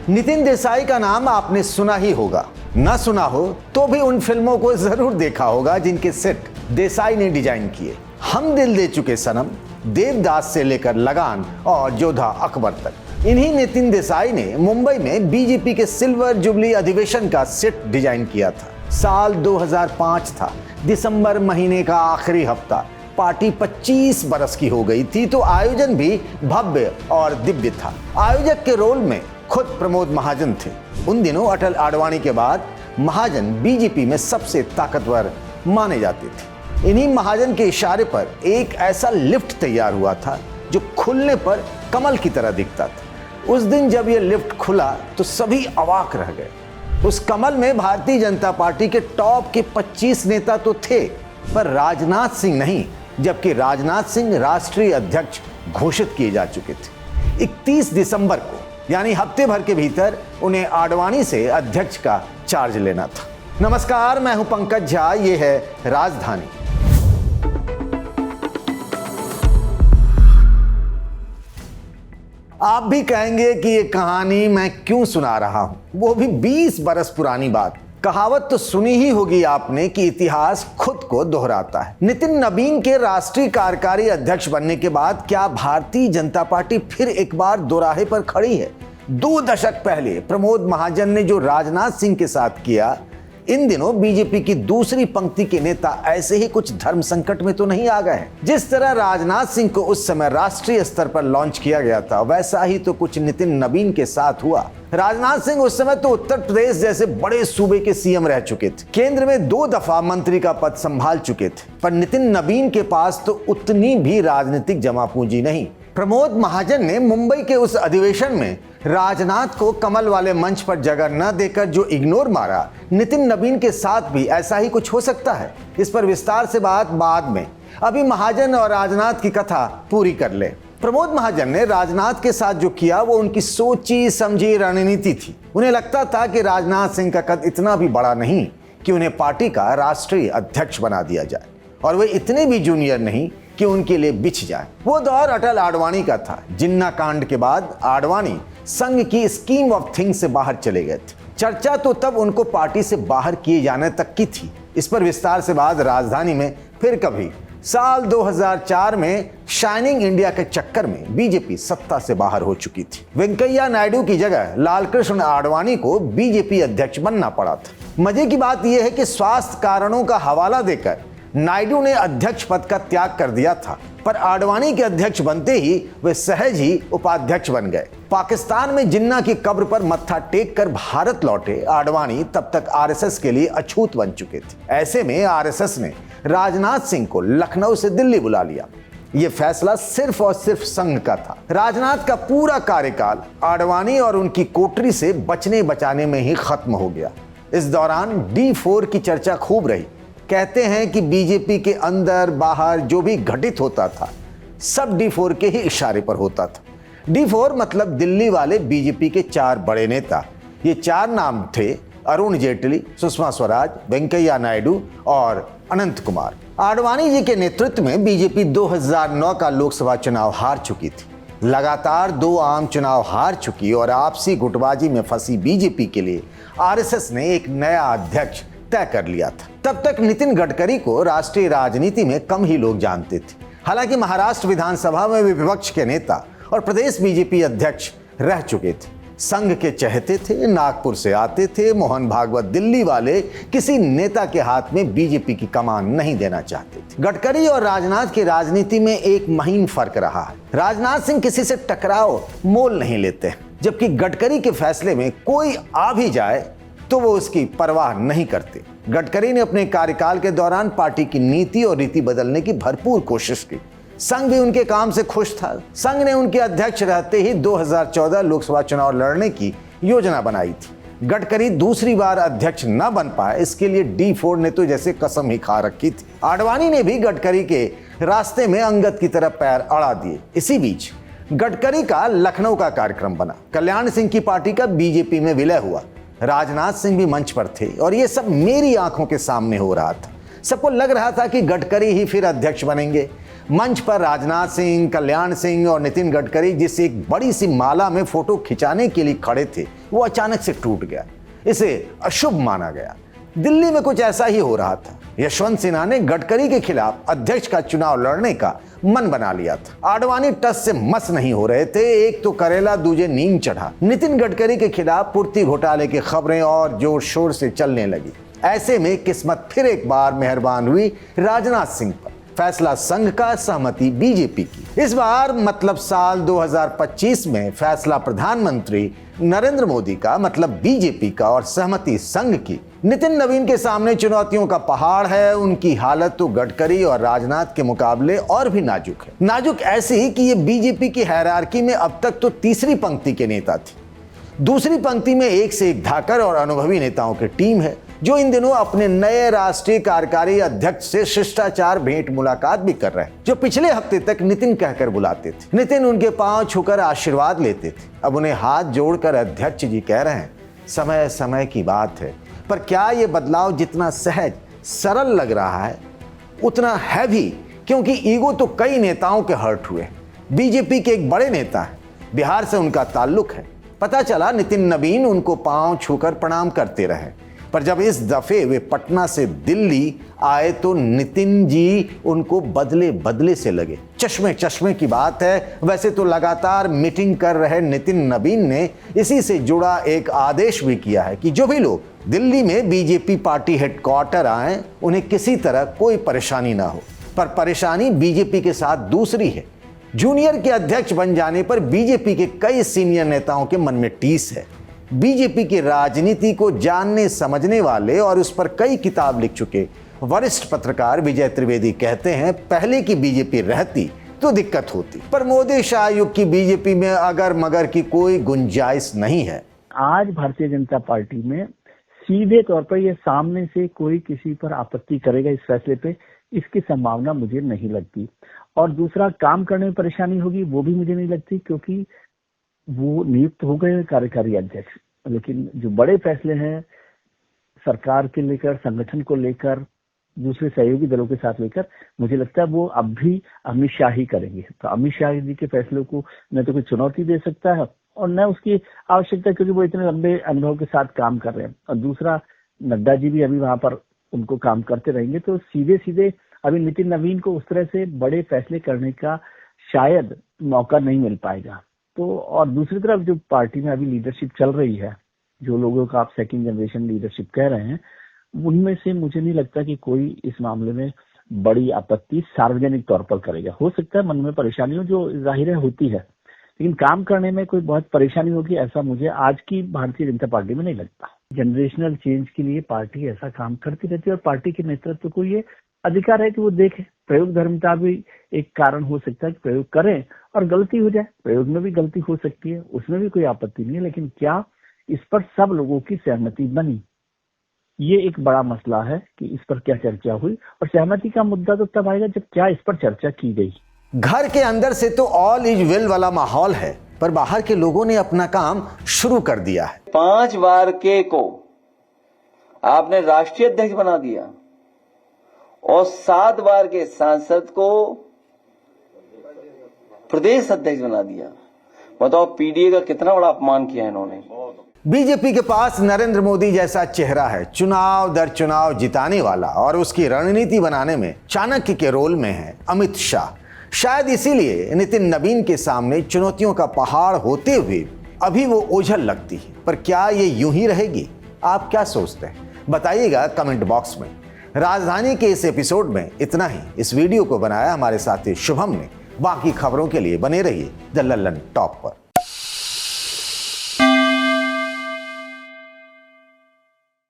नितिन देसाई का नाम आपने सुना ही होगा, ना सुना हो तो भी उन फिल्मों को जरूर देखा होगा जिनके सेट देसाई ने डिजाइन किए। हम दिल दे चुके सनम, देवदास से लेकर लगान और जोधा अकबर तक। इन्हीं नितिन देसाई ने मुंबई में बीजेपी के सिल्वर जुबली अधिवेशन का सेट डिजाइन किया था। साल 2005 था, दिसंबर महीने का आखिरी हफ्ता। पार्टी 25 बरस की हो गई थी तो आयोजन भी भव्य और दिव्य था। आयोजक के रोल में खुद प्रमोद महाजन थे। उन दिनों अटल आडवाणी के बाद महाजन बीजेपी में सबसे ताकतवर माने जाते थे। इन्हीं महाजन के इशारे पर एक ऐसा लिफ्ट तैयार हुआ था जो खुलने पर कमल की तरह दिखता था। उस दिन जब यह लिफ्ट खुला तो सभी अवाक रह गए। उस कमल में भारतीय जनता पार्टी के टॉप के 25 नेता तो थे, पर राजनाथ सिंह नहीं, जबकि राजनाथ सिंह राष्ट्रीय अध्यक्ष घोषित किए जा चुके थे। 31 दिसंबर को यानी हफ्ते भर के भीतर उन्हें आडवाणी से अध्यक्ष का चार्ज लेना था। नमस्कार, मैं हूं पंकज झा, ये है राजधानी। आप भी कहेंगे कि ये कहानी मैं क्यों सुना रहा हूं, वो भी 20 बरस पुरानी बात। कहावत तो सुनी ही होगी आपने कि इतिहास खुद को दोहराता है। नितिन नबीन के राष्ट्रीय कार्यकारी अध्यक्ष बनने के बाद क्या भारतीय जनता पार्टी फिर एक बार दोराहे पर खड़ी है? 2 दशक पहले प्रमोद महाजन ने जो राजनाथ सिंह के साथ किया, इन दिनों बीजेपी की दूसरी पंक्ति के नेता ऐसे ही कुछ धर्म संकट में तो नहीं आ गए हैं। जिस तरह राजनाथ सिंह को उस समय राष्ट्रीय स्तर पर लॉन्च किया गया था, वैसा ही तो कुछ नितिन नबीन के साथ हुआ। राजनाथ सिंह उस समय तो उत्तर प्रदेश जैसे बड़े सूबे के सीएम रह चुके थे, केंद्र में 2 दफा मंत्री का पद संभाल चुके थे, पर नितिन नबीन के पास तो उतनी भी राजनीतिक जमा पूंजी नहीं। प्रमोद महाजन ने मुंबई के उस अधिवेशन में राजनाथ को कमल वाले मंच पर जगह न देकर जो इग्नोर मारा, नितिन नबीन के साथ भी ऐसा ही कुछ हो सकता है। इस पर विस्तार से बात बाद में। अभी महाजन और राजनाथ की कथा पूरी कर ले। प्रमोद महाजन ने राजनाथ के साथ जो किया वो उनकी सोची समझी रणनीति थी। उन्हें लगता था कि राजनाथ सिंह का कद इतना भी बड़ा नहीं कि उन्हें पार्टी का राष्ट्रीय अध्यक्ष बना दिया जाए, और वे इतने भी जूनियर नहीं कि उनके लिए बिछ जाए। वो दौर अटल आडवाणी का था। जिन्ना कांड के बाद आडवाणी संघ की स्कीम ऑफ थिंग्स से बाहर चले गए थे। चर्चा तो तब उनको पार्टी से बाहर किए जाने तक की थी। इस पर विस्तार से बाद राजधानी में फिर कभी। साल 2004 में शाइनिंग इंडिया के चक्कर में बीजेपी सत्ता से बाहर हो चुकी थी। वेंकैया नायडू की जगह लालकृष्ण आडवाणी को बीजेपी अध्यक्ष बनना पड़ा था। मजे की बात यह है कि स्वास्थ्य कारणों का हवाला देकर नायडू ने अध्यक्ष पद का त्याग कर दिया था, पर आडवाणी के अध्यक्ष बनते ही वे सहज ही उपाध्यक्ष बन गए। पाकिस्तान में जिन्ना की कब्र पर मत्था टेक कर भारत लौटे आडवाणी तब तक आरएसएस के लिए अछूत बन चुके थे। ऐसे में आरएसएस ने राजनाथ सिंह को लखनऊ से दिल्ली बुला लिया। यह फैसला सिर्फ और सिर्फ संघ का था। राजनाथ का पूरा कार्यकाल आडवाणी और उनकी कोठरी से बचने बचाने में ही खत्म हो गया। इस दौरान D4 की चर्चा खूब रही। कहते हैं कि बीजेपी के अंदर बाहर जो भी घटित होता था, सब D4 के ही इशारे पर होता था। D4 मतलब दिल्ली वाले बीजेपी के 4 बड़े नेता। ये 4 नाम थे अरुण जेटली, सुषमा स्वराज, वेंकैया नायडू और अनंत कुमार। आडवाणी जी के नेतृत्व में बीजेपी 2009 का लोकसभा चुनाव हार चुकी थी। लगातार 2 आम चुनाव हार चुकी और आपसी गुटबाजी में फंसी बीजेपी के लिए आरएसएस ने एक नया अध्यक्ष तय कर लिया था। तब तक नितिन गडकरी को राष्ट्रीय राजनीति में कम ही लोग जानते थे। हालांकि महाराष्ट्र विधानसभा में वे विपक्ष के नेता और प्रदेश बीजेपी अध्यक्ष रह चुके थे। संघ के चहेते थे, नागपुर से आते थे। मोहन भागवत दिल्ली वाले किसी नेता के हाथ में बीजेपी की कमान नहीं देना चाहते थे। गडकरी और राजनाथ की राजनीति में एक महीन फर्क रहा है। राजनाथ सिंह किसी से टकराव मोल नहीं लेते, जबकि गडकरी के फैसले में कोई आ भी जाए तो वो उसकी परवाह नहीं करते। गडकरी ने अपने कार्यकाल के दौरान पार्टी की नीति और रीति बदलने की भरपूर कोशिश की। संघ भी उनके काम से खुश था। संघ ने उनके अध्यक्ष रहते ही 2014 लोकसभा चुनाव लड़ने की योजना बनाई थी। गडकरी दूसरी बार अध्यक्ष न बन पाए, इसके लिए D4 ने तो जैसे कसम ही खा रखी थी। आडवाणी ने भी गडकरी के रास्ते में अंगद की तरह पैर अड़ा दिए। इसी बीच गडकरी का लखनऊ का कार्यक्रम बना। कल्याण सिंह की पार्टी का बीजेपी में विलय हुआ। राजनाथ सिंह भी मंच पर थे और ये सब मेरी आंखों के सामने हो रहा था। सबको लग रहा था कि गडकरी ही फिर अध्यक्ष बनेंगे। मंच पर राजनाथ सिंह, कल्याण सिंह और नितिन गडकरी जिस एक बड़ी सी माला में फोटो खिंचाने के लिए खड़े थे, वो अचानक से टूट गया। इसे अशुभ माना गया। दिल्ली में कुछ ऐसा ही हो रहा था। यशवंत सिन्हा ने गडकरी के खिलाफ अध्यक्ष का चुनाव लड़ने का मन बना लिया था। आडवाणी टस से मस नहीं हो रहे थे। एक तो करेला, दूजे नीम चढ़ा। नितिन गडकरी के खिलाफ पूर्ति घोटाले की खबरें और जोर शोर से चलने लगी। ऐसे में किस्मत फिर एक बार मेहरबान हुई राजनाथ सिंह पर। फैसला संघ का, सहमति बीजेपी की। इस बार मतलब साल 2025 में फैसला प्रधानमंत्री नरेंद्र मोदी का, मतलब बीजेपी का, और सहमति संघ की। नितिन नवीन के सामने चुनौतियों का पहाड़ है। उनकी हालत तो गडकरी और राजनाथ के मुकाबले और भी नाजुक है। नाजुक ऐसी कि ये बीजेपी की हायरार्की में अब तक तो तीसरी पंक्ति के नेता थे। दूसरी पंक्ति में एक से एक धाकर और अनुभवी नेताओं की टीम है, जो इन दिनों अपने नए राष्ट्रीय कार्यकारी अध्यक्ष से शिष्टाचार भेंट मुलाकात भी कर रहे हैं, जो पिछले हफ्ते तक नितिन कहकर बुलाते थे। नितिन उनके पांव छूकर आशीर्वाद लेते थे, अब उन्हें हाथ जोड़कर अध्यक्ष जी कह रहे हैं। समय समय की बात है, पर क्या ये बदलाव जितना सहज सरल लग रहा है उतना है भी, क्योंकि ईगो तो कई नेताओं के हर्ट हुए। बीजेपी के एक बड़े नेता है, बिहार से उनका ताल्लुक है। पता चला नितिन नवीन उनको पांव छूकर प्रणाम करते रहे, पर जब इस दफे वे पटना से दिल्ली आए तो नितिन जी उनको बदले बदले से लगे। चश्मे चश्मे की बात है। वैसे तो लगातार मीटिंग कर रहे नितिन नवीन ने इसी से जुड़ा एक आदेश भी किया है कि जो भी लोग दिल्ली में बीजेपी पार्टी हेडक्वार्टर आए, उन्हें किसी तरह कोई परेशानी ना हो। पर परेशानी बीजेपी के साथ दूसरी है। जूनियर के अध्यक्ष बन जाने पर बीजेपी के कई सीनियर नेताओं के मन में टीस है। बीजेपी की राजनीति को जानने समझने वाले और उस पर कई किताब लिख चुके वरिष्ठ पत्रकार विजय त्रिवेदी कहते हैं, पहले की बीजेपी रहती तो दिक्कत होती, पर मोदी शाह युग की बीजेपी में अगर मगर की कोई गुंजाइश नहीं है। आज भारतीय जनता पार्टी में सीधे तौर पर यह सामने से कोई किसी पर आपत्ति करेगा इस फैसले पे, इसकी संभावना मुझे नहीं लगती। और दूसरा, काम करने में परेशानी होगी वो भी मुझे नहीं लगती, क्योंकि वो नियुक्त हो गए कार्यकारी अध्यक्ष। लेकिन जो बड़े फैसले हैं सरकार के लेकर, संगठन को लेकर, दूसरे सहयोगी दलों के साथ लेकर, मुझे लगता है वो अब भी अमित शाह ही करेंगे। तो अमित शाह जी के फैसलों को न तो कोई चुनौती दे सकता है और न उसकी आवश्यकता, क्योंकि वो इतने लंबे अनुभव के साथ काम कर रहे हैं। और दूसरा, नड्डा जी भी अभी वहां पर उनको काम करते रहेंगे, तो सीधे सीधे अभी नितिन नवीन को उस तरह से बड़े फैसले करने का शायद मौका नहीं मिल पाएगा। तो और दूसरी तरफ जो पार्टी में अभी लीडरशिप चल रही है, जो लोगों का आप सेकंड जनरेशन लीडरशिप कह रहे हैं, उनमें से मुझे नहीं लगता कि कोई इस मामले में बड़ी आपत्ति सार्वजनिक तौर पर करेगा। हो सकता है मन में परेशानी हो, जो जाहिर है होती है, लेकिन काम करने में कोई बहुत परेशानी होगी ऐसा मुझे आज की भारतीय जनता पार्टी में नहीं लगता। जनरेशनल चेंज के लिए पार्टी ऐसा काम करती रहती है और पार्टी के नेतृत्व को ये अधिकार है कि वो देखे। प्रयोग धर्मिता भी एक कारण हो सकता है कि प्रयोग करें और गलती हो जाए, प्रयोग में भी गलती हो सकती है, उसमें भी कोई आपत्ति नहीं है। लेकिन क्या इस पर सब लोगों की सहमति बनी, ये एक बड़ा मसला है कि इस पर क्या चर्चा हुई। और सहमति का मुद्दा तो तब आएगा जब क्या इस पर चर्चा की गई। घर के अंदर से तो ऑल इज वेल वाला माहौल है, पर बाहर के लोगों ने अपना काम शुरू कर दिया है। 5 बार के को आपने राष्ट्रीय अध्यक्ष बना दिया और 7 बार के सांसद को प्रदेश अध्यक्ष बना दिया। बताओ पीडीए का कितना बड़ा अपमान किया इन्होंने। बीजेपी के पास नरेंद्र मोदी जैसा चेहरा है, चुनाव दर चुनाव जिताने वाला, और उसकी रणनीति बनाने में चाणक्य के रोल में है अमित शाह। शायद इसीलिए नितिन नवीन के सामने चुनौतियों का पहाड़ होते हुए अभी वो ओझल लगती है। पर क्या ये यूं ही रहेगी? आप क्या सोचते हैं? बताइएगा कमेंट बॉक्स में। राजधानी के इस एपिसोड में इतना ही। इस वीडियो को बनाया हमारे साथी शुभम ने। बाकी खबरों के लिए बने रहिए द लल्लन टॉप पर।